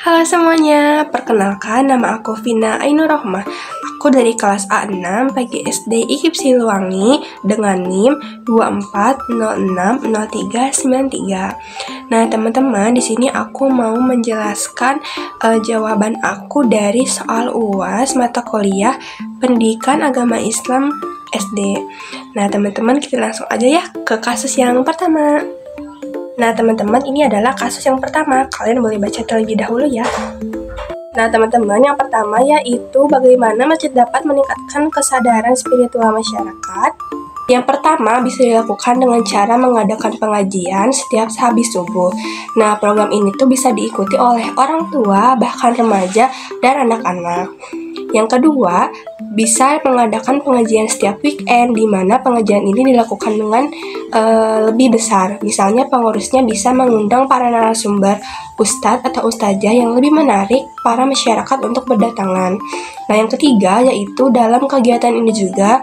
Halo semuanya, perkenalkan nama aku Vina Ainur Rohmah. Aku dari kelas A6 PGSD IKIP Siliwangi dengan NIM 24060393. Nah, teman-teman, di sini aku mau menjelaskan jawaban aku dari soal UAS mata kuliah Pendidikan Agama Islam SD. Nah, teman-teman, kita langsung aja ya ke kasus yang pertama. Nah, teman-teman, ini adalah kasus yang pertama. Kalian boleh baca terlebih dahulu ya. Nah, teman-teman, yang pertama yaitu bagaimana masjid dapat meningkatkan kesadaran spiritual masyarakat. Yang pertama bisa dilakukan dengan cara mengadakan pengajian setiap habis subuh. Nah, program ini tuh bisa diikuti oleh orang tua, bahkan remaja dan anak-anak. Yang kedua, bisa mengadakan pengajian setiap weekend, di mana pengajian ini dilakukan dengan lebih besar. Misalnya pengurusnya bisa mengundang para narasumber, ustadz atau ustazah yang lebih menarik para masyarakat untuk berdatangan. Nah, yang ketiga yaitu dalam kegiatan ini juga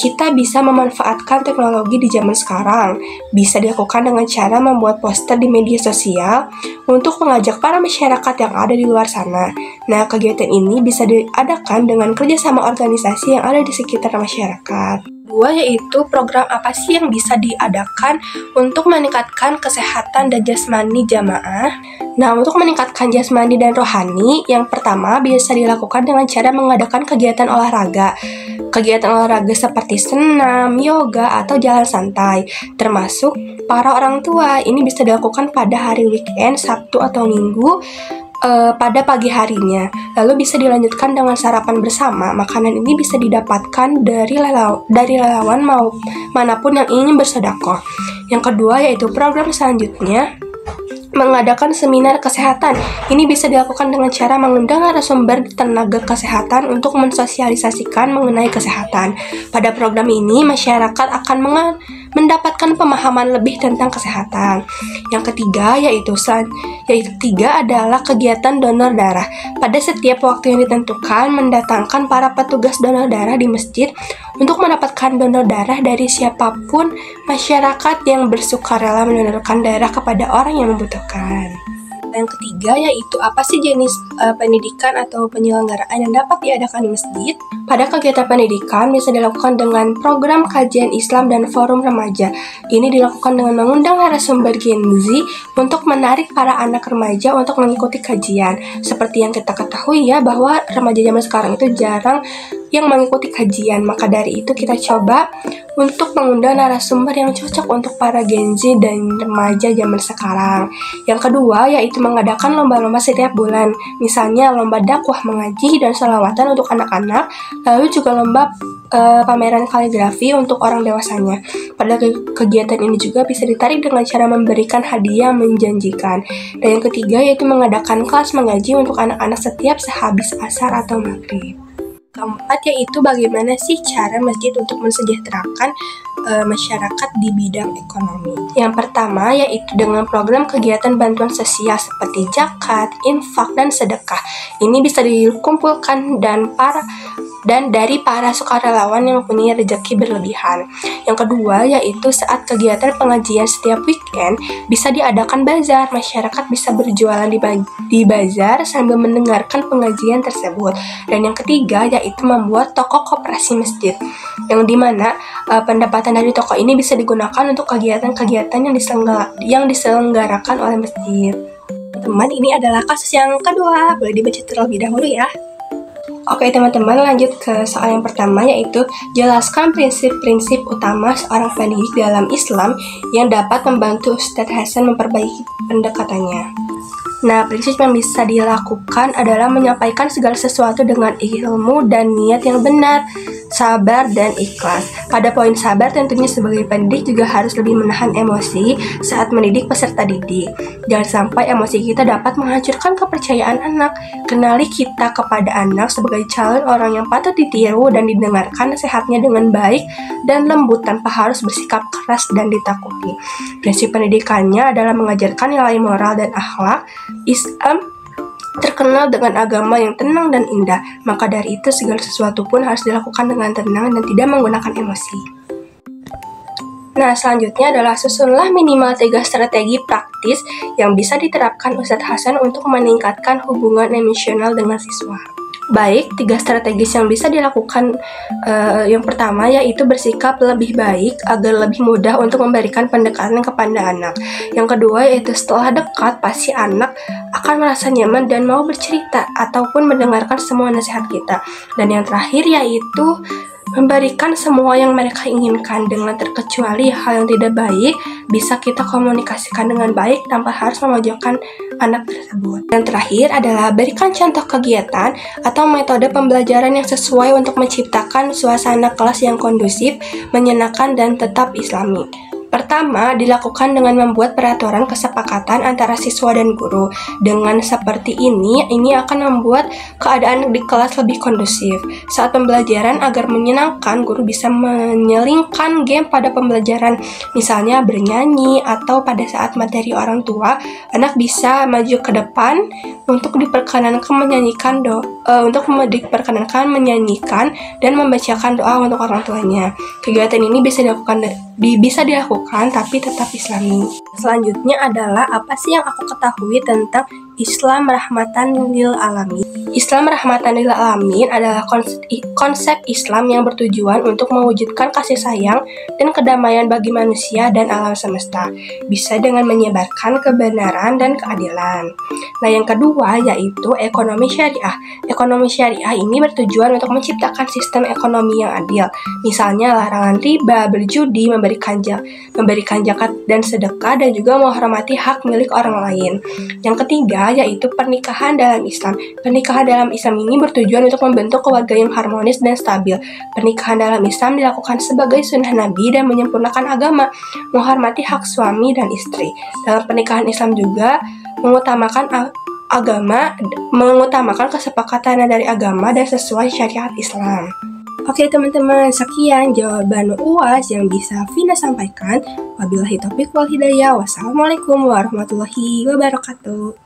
kita bisa memanfaatkan teknologi di zaman sekarang. Bisa dilakukan dengan cara membuat poster di media sosial untuk mengajak para masyarakat yang ada di luar sana. Nah, kegiatan ini bisa diadakan dengan kerjasama organisasi yang ada di sekitar masyarakat. Dua yaitu program apa sih yang bisa diadakan untuk meningkatkan kesehatan dan jasmani jamaah. Nah, untuk meningkatkan jasmani dan rohani, yang pertama bisa dilakukan dengan cara mengadakan kegiatan olahraga. Kegiatan olahraga seperti senam, yoga, atau jalan santai, termasuk para orang tua. Ini bisa dilakukan pada hari weekend, Sabtu atau Minggu, pada pagi harinya. Lalu bisa dilanjutkan dengan sarapan bersama. Makanan ini bisa didapatkan dari relawan manapun yang ingin bersedekah. Yang kedua yaitu program selanjutnya, mengadakan seminar kesehatan. Ini bisa dilakukan dengan cara mengundang narasumber tenaga kesehatan untuk mensosialisasikan mengenai kesehatan. Pada program ini, masyarakat akan mendapatkan pemahaman lebih tentang kesehatan. Yang ketiga yaitu tiga adalah kegiatan donor darah. Pada setiap waktu yang ditentukan, mendatangkan para petugas donor darah di masjid untuk mendapatkan donor darah dari siapapun masyarakat yang bersukarela mendonorkan darah kepada orang yang membutuhkan. Yang ketiga yaitu apa sih jenis pendidikan atau penyelenggaraan yang dapat diadakan di masjid? Pada kegiatan pendidikan bisa dilakukan dengan program kajian Islam dan forum remaja. Ini dilakukan dengan mengundang narasumber Gen Z untuk menarik para anak remaja untuk mengikuti kajian. Seperti yang kita ketahui ya, bahwa remaja zaman sekarang itu jarang yang mengikuti kajian. Maka dari itu kita coba untuk mengundang narasumber yang cocok untuk para Gen Z dan remaja zaman sekarang. Yang kedua yaitu mengadakan lomba-lomba setiap bulan. Misalnya lomba dakwah mengaji dan sholawatan untuk anak-anak, lalu juga lomba pameran kaligrafi untuk orang dewasanya. Pada kegiatan ini juga bisa ditarik dengan cara memberikan hadiah menjanjikan. Dan yang ketiga yaitu mengadakan kelas mengaji untuk anak-anak setiap sehabis asar atau maghrib. Keempat yaitu bagaimana sih cara masjid untuk mensejahterakan masyarakat di bidang ekonomi. Yang pertama yaitu dengan program kegiatan bantuan sosial seperti zakat, infak, dan sedekah. Ini bisa dikumpulkan dan dari para sukarelawan yang punya rezeki berlebihan. Yang kedua yaitu saat kegiatan pengajian setiap weekend bisa diadakan bazar. Masyarakat bisa berjualan di bazar sambil mendengarkan pengajian tersebut. Dan yang ketiga yaitu membuat toko koperasi masjid, yang dimana pendapatan dari toko ini bisa digunakan untuk kegiatan-kegiatan yang diselenggarakan oleh masjid. Teman, ini adalah kasus yang kedua. Boleh dibaca terlebih dahulu ya. Oke teman-teman, lanjut ke soal yang pertama yaitu jelaskan prinsip-prinsip utama seorang pendidik dalam Islam yang dapat membantu Ustadz Hasan memperbaiki pendekatannya. Nah, prinsip yang bisa dilakukan adalah menyampaikan segala sesuatu dengan ilmu dan niat yang benar, sabar, dan ikhlas. Pada poin sabar, tentunya sebagai pendidik juga harus lebih menahan emosi saat mendidik peserta didik. Jangan sampai emosi kita dapat menghancurkan kepercayaan anak. Kenali kita kepada anak sebagai calon orang yang patut ditiru dan didengarkan nasihatnya dengan baik dan lembut tanpa harus bersikap keras dan ditakuti. Prinsip pendidikannya adalah mengajarkan nilai moral dan akhlak. Islam terkenal dengan agama yang tenang dan indah, maka dari itu segala sesuatu pun harus dilakukan dengan tenang dan tidak menggunakan emosi. Nah, selanjutnya adalah susunlah minimal 3 strategi praktis yang bisa diterapkan Ustadz Hasan untuk meningkatkan hubungan emosional dengan siswa. Baik, 3 strategis yang bisa dilakukan yang pertama yaitu bersikap lebih baik agar lebih mudah untuk memberikan pendekatan kepada anak. Yang kedua yaitu setelah dekat pasti anak akan merasa nyaman dan mau bercerita ataupun mendengarkan semua nasihat kita. Dan yang terakhir yaitu memberikan semua yang mereka inginkan dengan terkecuali hal yang tidak baik bisa kita komunikasikan dengan baik tanpa harus memojokkan anak tersebut. Yang terakhir adalah berikan contoh kegiatan atau metode pembelajaran yang sesuai untuk menciptakan suasana kelas yang kondusif, menyenangkan, dan tetap islami. Pertama, dilakukan dengan membuat peraturan kesepakatan antara siswa dan guru. Dengan seperti ini akan membuat keadaan di kelas lebih kondusif. Saat pembelajaran agar menyenangkan, guru bisa menyelingkan game pada pembelajaran, misalnya bernyanyi, atau pada saat materi orang tua, anak bisa maju ke depan untuk diperkenankan menyanyikan dan membacakan doa untuk orang tuanya. Kegiatan ini bisa dilakukan tapi tetap islami. Selanjutnya adalah apa sih yang aku ketahui tentang Islam rahmatan lil alamin. Islam rahmatan lil alamin adalah konsep Islam yang bertujuan untuk mewujudkan kasih sayang dan kedamaian bagi manusia dan alam semesta, bisa dengan menyebarkan kebenaran dan keadilan. Nah, yang kedua yaitu ekonomi syariah. Ekonomi syariah ini bertujuan untuk menciptakan sistem ekonomi yang adil, misalnya larangan riba, berjudi, memberikan zakat dan sedekah, dan juga menghormati hak milik orang lain. Yang ketiga yaitu pernikahan dalam Islam. Pernikahan dalam Islam ini bertujuan untuk membentuk keluarga yang harmonis dan stabil. Pernikahan dalam Islam dilakukan sebagai sunnah Nabi dan menyempurnakan agama, menghormati hak suami dan istri. Dalam pernikahan Islam juga mengutamakan kesepakatan dari agama dan sesuai syariat Islam. Oke teman-teman, sekian jawaban UAS yang bisa Vina sampaikan. Wabillahi taufiq wal hidayah. Wassalamualaikum warahmatullahi wabarakatuh.